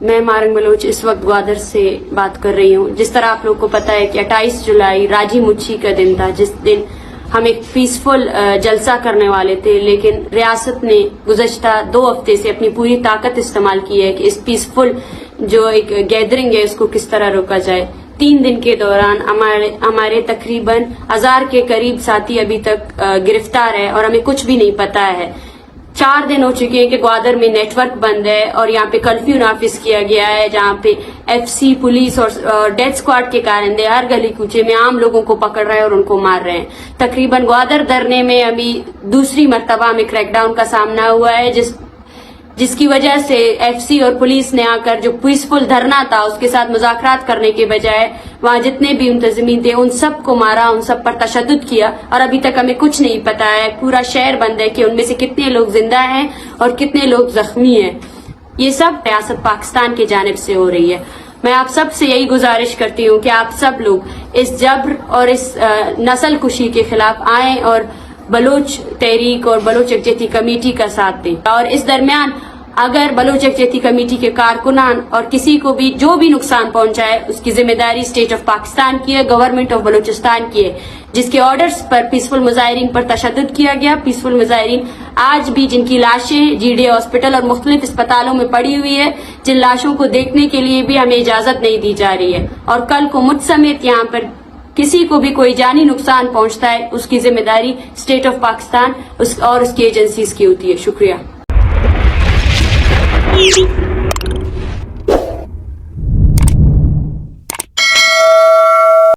میں مارنگ بلوچ اس وقت گوادر سے بات کر رہی ہوں. جس طرح آپ لوگ کو پتا ہے کہ 28 جولائی راجی مچھی کا دن تھا، جس دن ہم ایک پیسفل جلسہ کرنے والے تھے، لیکن ریاست نے گزشتہ 2 ہفتے سے اپنی پوری طاقت استعمال کی ہے کہ اس پیسفل جو ایک گیدرنگ ہے اس کو کس طرح روکا جائے. 3 دن کے دوران ہمارے تقریباً 1000 کے قریب ساتھی ابھی تک گرفتار ہے اور ہمیں کچھ بھی نہیں پتا ہے. 4 دن ہو چکے ہیں کہ گوادر میں نیٹ ورک بند ہے اور یہاں پہ کرفیو نافذ کیا گیا ہے، جہاں پہ ایف سی پولیس اور ڈیتھ اسکواڈ کے کارندے ہر گلی کوچے میں عام لوگوں کو پکڑ رہے ہیں اور ان کو مار رہے ہیں. تقریباً گوادر دھرنے میں ابھی دوسری مرتبہ ہمیں کریک ڈاؤن کا سامنا ہوا ہے، جس کی وجہ سے ایف سی اور پولیس نے آ کر جو پیسفل دھرنا تھا اس کے ساتھ مذاکرات کرنے کے بجائے وہاں جتنے بھی منتظمین تھے ان سب کو مارا، ان سب پر تشدد کیا اور ابھی تک ہمیں کچھ نہیں پتا ہے. پورا شہر بند ہے کہ ان میں سے کتنے لوگ زندہ ہیں اور کتنے لوگ زخمی ہیں. یہ سب ریاست پاکستان کی جانب سے ہو رہی ہے. میں آپ سب سے یہی گزارش کرتی ہوں کہ آپ سب لوگ اس جبر اور اس نسل کشی کے خلاف آئیں اور بلوچ تحریک اور بلوچ یکجہتی کمیٹی کا ساتھ دیں. اور اس درمیان اگر بلوچ یکجہتی کمیٹی کے کارکنان اور کسی کو بھی جو بھی نقصان پہنچائے اس کی ذمہ داری اسٹیٹ آف پاکستان کی ہے، گورنمنٹ آف بلوچستان کی ہے، جس کے آرڈرز پر پیسفل مظاہرین پر تشدد کیا گیا. پیسفل مظاہرین آج بھی جن کی لاشیں جی ڈی ہاسپٹل اور مختلف اسپتالوں میں پڑی ہوئی ہے، جن لاشوں کو دیکھنے کے لیے بھی ہمیں اجازت نہیں دی جا رہی ہے. اور کل کو مجھ سمیت یہاں پر کسی کو بھی کوئی جانی نقصان پہنچتا ہے اس کی ذمہ داری اسٹیٹ آف پاکستان اور اس کی ایجنسیز کی ہوتی ہے. شکریہ.